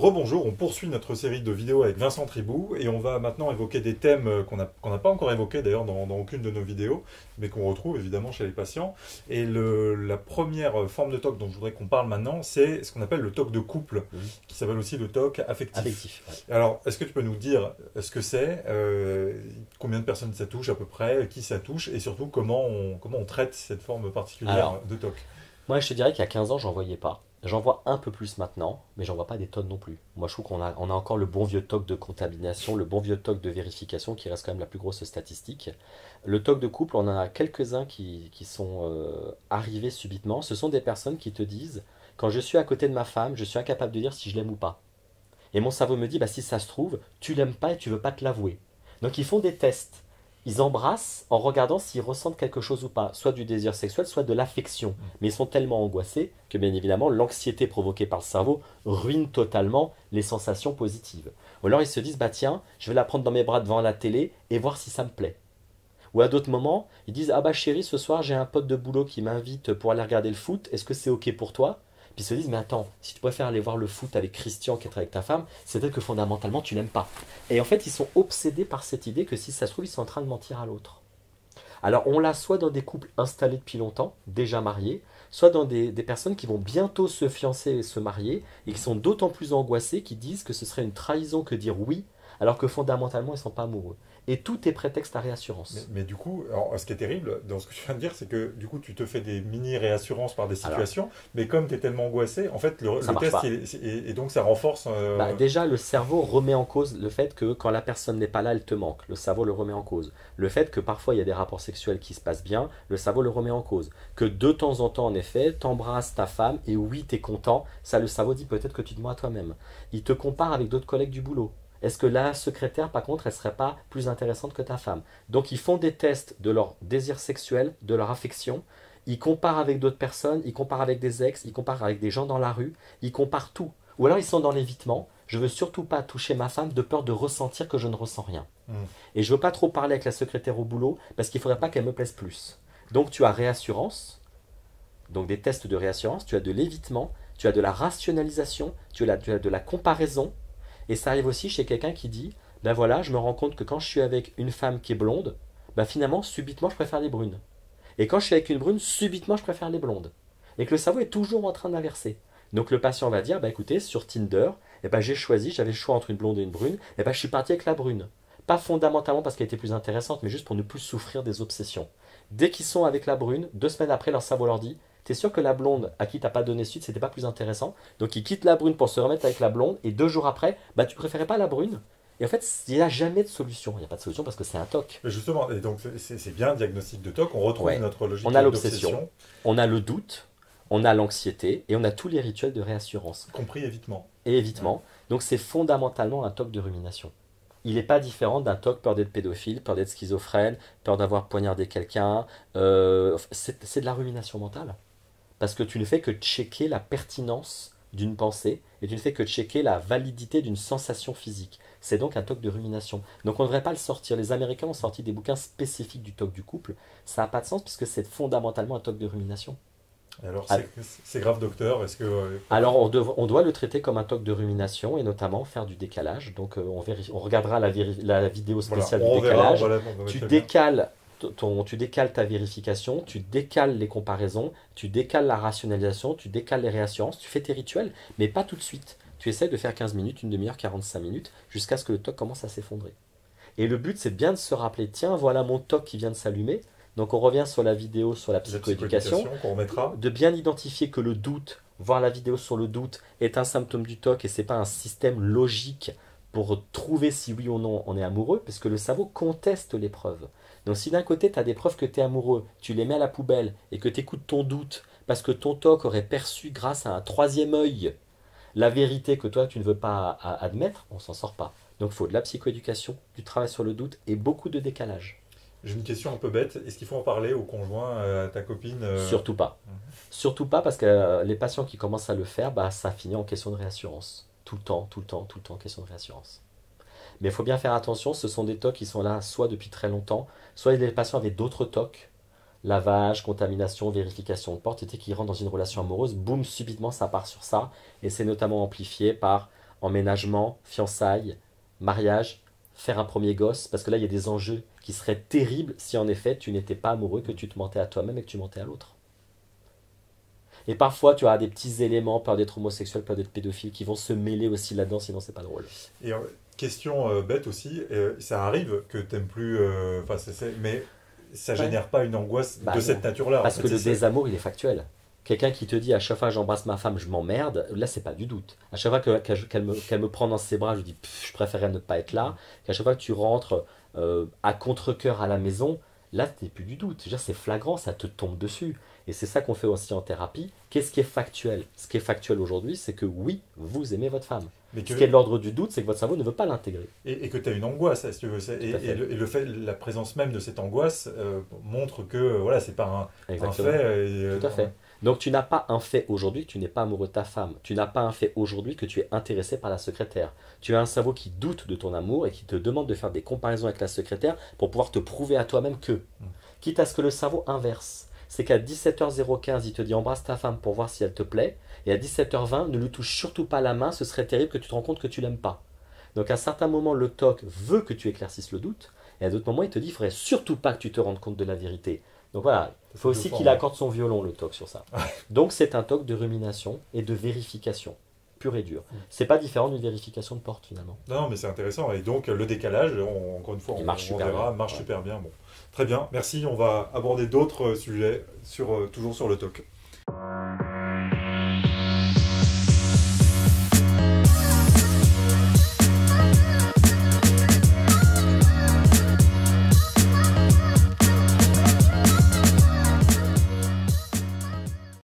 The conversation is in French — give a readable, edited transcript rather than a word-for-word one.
Rebonjour, on poursuit notre série de vidéos avec Vincent Tribou et on va maintenant évoquer des thèmes qu'on n'a pas encore évoqués d'ailleurs dans aucune de nos vidéos, mais qu'on retrouve évidemment chez les patients. Et la première forme de TOC dont je voudrais qu'on parle maintenant, c'est ce qu'on appelle le TOC de couple, qui s'appelle aussi le TOC affectif. Affectif, ouais. Alors, est-ce que tu peux nous dire ce que c'est, combien de personnes ça touche à peu près, qui ça touche, et surtout comment on traite cette forme particulière Alors, de TOC? moi je te dirais qu'il y a 15 ans, j'en voyais pas. J'en vois un peu plus maintenant, mais j'en vois pas des tonnes non plus. Moi je trouve qu'on a encore le bon vieux TOC de contamination, le bon vieux TOC de vérification qui reste quand même la plus grosse statistique. Le TOC de couple, on en a quelques-uns qui sont arrivés subitement. Ce sont des personnes qui te disent, quand je suis à côté de ma femme, je suis incapable de dire si je l'aime ou pas. Et mon cerveau me dit, bah, si ça se trouve, tu l'aimes pas et tu veux pas te l'avouer. Donc ils font des tests. Ils embrassent en regardant s'ils ressentent quelque chose ou pas, soit du désir sexuel, soit de l'affection. Mais ils sont tellement angoissés que bien évidemment l'anxiété provoquée par le cerveau ruine totalement les sensations positives. Ou alors ils se disent, bah tiens, je vais la prendre dans mes bras devant la télé et voir si ça me plaît. Ou à d'autres moments, ils disent, ah bah chérie, ce soir j'ai un pote de boulot qui m'invite pour aller regarder le foot, est-ce que c'est ok pour toi? Puis ils se disent, mais attends, si tu préfères aller voir le foot avec Christian qui est avec ta femme, c'est peut-être que fondamentalement tu l'aimes pas. Et en fait, ils sont obsédés par cette idée que si ça se trouve, ils sont en train de mentir à l'autre. Alors on l'a soit dans des couples installés depuis longtemps, déjà mariés, soit dans des personnes qui vont bientôt se fiancer et se marier, et qui sont d'autant plus angoissées qu'ils disent que ce serait une trahison que dire oui, alors que fondamentalement ils ne sont pas amoureux. Et tout est prétexte à réassurance. Mais du coup, alors, ce qui est terrible dans ce que tu viens de dire, c'est que du coup, tu te fais des mini-réassurances par des Alors, situations, mais comme tu es tellement angoissé, en fait, ça le marche test, pas. et donc ça renforce. Bah, déjà, le cerveau remet en cause le fait que quand la personne n'est pas là, elle te manque. Le cerveau le remet en cause. Le fait que parfois il y a des rapports sexuels qui se passent bien, le cerveau le remet en cause. Que de temps en temps, en effet, t'embrasses ta femme et oui, t'es content, ça le cerveau dit peut-être que tu te mens à toi-même. Il te compare avec d'autres collègues du boulot. Est-ce que la secrétaire, par contre, elle serait pas plus intéressante que ta femme? Donc ils font des tests de leur désir sexuel, de leur affection. Ils comparent avec d'autres personnes, ils comparent avec des ex, ils comparent avec des gens dans la rue, ils comparent tout. Ou alors ils sont dans l'évitement. Je veux surtout pas toucher ma femme de peur de ressentir que je ne ressens rien. Hmm. Et je veux pas trop parler avec la secrétaire au boulot parce qu'il faudrait pas qu'elle me plaise plus. Donc tu as réassurance, donc des tests de réassurance, tu as de l'évitement, tu as de la rationalisation, tu as de la comparaison. Et ça arrive aussi chez quelqu'un qui dit, ben voilà, je me rends compte que quand je suis avec une femme qui est blonde, ben finalement, subitement, je préfère les brunes. Et quand je suis avec une brune, subitement, je préfère les blondes. Et que le cerveau est toujours en train d'inverser. Donc le patient va dire, bah écoutez, sur Tinder, eh ben, j'ai choisi, j'avais le choix entre une blonde et une brune, et ben, je suis parti avec la brune. Pas fondamentalement parce qu'elle était plus intéressante, mais juste pour ne plus souffrir des obsessions. Dès qu'ils sont avec la brune, 2 semaines après, leur cerveau leur dit, t'es sûr que la blonde à qui t'as pas donné suite, c'était pas plus intéressant? Donc ils quittent la brune pour se remettre avec la blonde, et 2 jours après, bah tu préférais pas la brune? Et en fait, il n'y a jamais de solution. Il n'y a pas de solution parce que c'est un TOC. Mais justement, et donc c'est bien un diagnostic de TOC, on retrouve Ouais. notre logique On a l'obsession, d'obsession, on a le doute, on a l'anxiété et on a tous les rituels de réassurance compris évitement. et Ouais. évitement. Donc c'est fondamentalement un TOC de rumination. Il n'est pas différent d'un TOC peur d'être pédophile, peur d'être schizophrène, peur d'avoir poignardé quelqu'un. C'est de la rumination mentale. Parce que tu ne fais que checker la pertinence d'une pensée et tu ne fais que checker la validité d'une sensation physique. C'est donc un TOC de rumination. Donc on ne devrait pas le sortir. Les Américains ont sorti des bouquins spécifiques du TOC du couple. Ça n'a pas de sens puisque c'est fondamentalement un TOC de rumination. Et alors, Ah, c'est grave, docteur, est-ce que. alors on doit le traiter comme un TOC de rumination et notamment faire du décalage. Donc on regardera la vidéo Voilà, spéciale du on reverra, décalage. voilà, on va Tu mettre le lien. décales, tu décales ta vérification, tu décales les comparaisons, tu décales la rationalisation, tu décales les réassurances, tu fais tes rituels, mais pas tout de suite. Tu essaies de faire 15 minutes, une demi-heure, 45 minutes, jusqu'à ce que le TOC commence à s'effondrer. Et le but, c'est bien de se rappeler, tiens, voilà mon TOC qui vient de s'allumer. Donc on revient sur la vidéo sur la La psychoéducation, psychoéducation qu'on remettra. de bien identifier que le doute, voir la vidéo sur le doute, est un symptôme du TOC et c'est pas un système logique pour trouver si oui ou non on est amoureux, parce que le cerveau conteste les preuves. Donc si d'un côté tu as des preuves que tu es amoureux, tu les mets à la poubelle et que tu écoutes ton doute, parce que ton TOC aurait perçu grâce à un troisième œil la vérité que toi tu ne veux pas admettre, on s'en sort pas. Donc il faut de la psychoéducation, du travail sur le doute et beaucoup de décalage. J'ai une question un peu bête. Est-ce qu'il faut en parler au conjoint, à ta copine Surtout pas. Mhm. Surtout pas parce que les patients qui commencent à le faire, bah, ça finit en question de réassurance. Tout le temps, tout le temps, tout le temps, question de réassurance. Mais il faut bien faire attention, ce sont des TOC qui sont là soit depuis très longtemps, soit les patients avaient d'autres TOC, lavage, contamination, vérification de porte, et qui rentrent dans une relation amoureuse, boum, subitement ça part sur ça, et c'est notamment amplifié par emménagement, fiançailles, mariage, faire un premier gosse, parce que là, il y a des enjeux qui seraient terribles si en effet tu n'étais pas amoureux, que tu te mentais à toi-même et que tu mentais à l'autre. Et parfois, tu as des petits éléments, peur d'être homosexuel, peur d'être pédophile, qui vont se mêler aussi là-dedans, sinon c'est pas drôle. Et question bête aussi, ça arrive que t'aimes plus, enfin, mais ça Ouais. génère pas une angoisse Bah de non. cette nature-là. En Parce fait, que le désamour, il est factuel. Quelqu'un qui te dit à chaque fois que j'embrasse ma femme, je m'emmerde, là, c'est pas du doute. À chaque fois qu'elle me prend dans ses bras, je dis je préférerais ne pas être là. Qu'à chaque fois que tu rentres à contre-cœur à la maison, là, c'est plus du doute. Je veux dire, c'est flagrant, ça te tombe dessus. Et c'est ça qu'on fait aussi en thérapie. Qu'est-ce qui est factuel? Ce qui est factuel aujourd'hui, c'est que oui, vous aimez votre femme. mais Ce qui est de que, l'ordre du doute, c'est que votre cerveau ne veut pas l'intégrer. et que tu as une angoisse, si tu veux. Tout à fait. Et le fait, la présence même de cette angoisse montre que voilà, c'est pas un Exactement. fait. Tout à fait. Donc tu n'as pas un fait aujourd'hui que tu n'es pas amoureux de ta femme. Tu n'as pas un fait aujourd'hui que tu es intéressé par la secrétaire. Tu as un cerveau qui doute de ton amour et qui te demande de faire des comparaisons avec la secrétaire pour pouvoir te prouver à toi-même que. Quitte à ce que le cerveau inverse. C'est qu'à 17h015, il te dit embrasse ta femme pour voir si elle te plaît. Et à 17h20, ne lui touche surtout pas la main, ce serait terrible que tu te rends compte que tu l'aimes pas. Donc à certains moments, le TOC veut que tu éclaircisses le doute. Et à d'autres moments, il te dit il faudrait surtout pas que tu te rendes compte de la vérité. Donc voilà, il faut aussi qu'il accorde son violon, le TOC, sur ça. Donc c'est un TOC de rumination et de vérification, pur et dur. C'est pas différent d'une vérification de porte finalement. Non, mais c'est intéressant. Et donc, le décalage, encore une fois, Il marche super verra, bien. marche Ouais. super bien. Bon. Très bien, merci. On va aborder d'autres sujets toujours sur le TOC.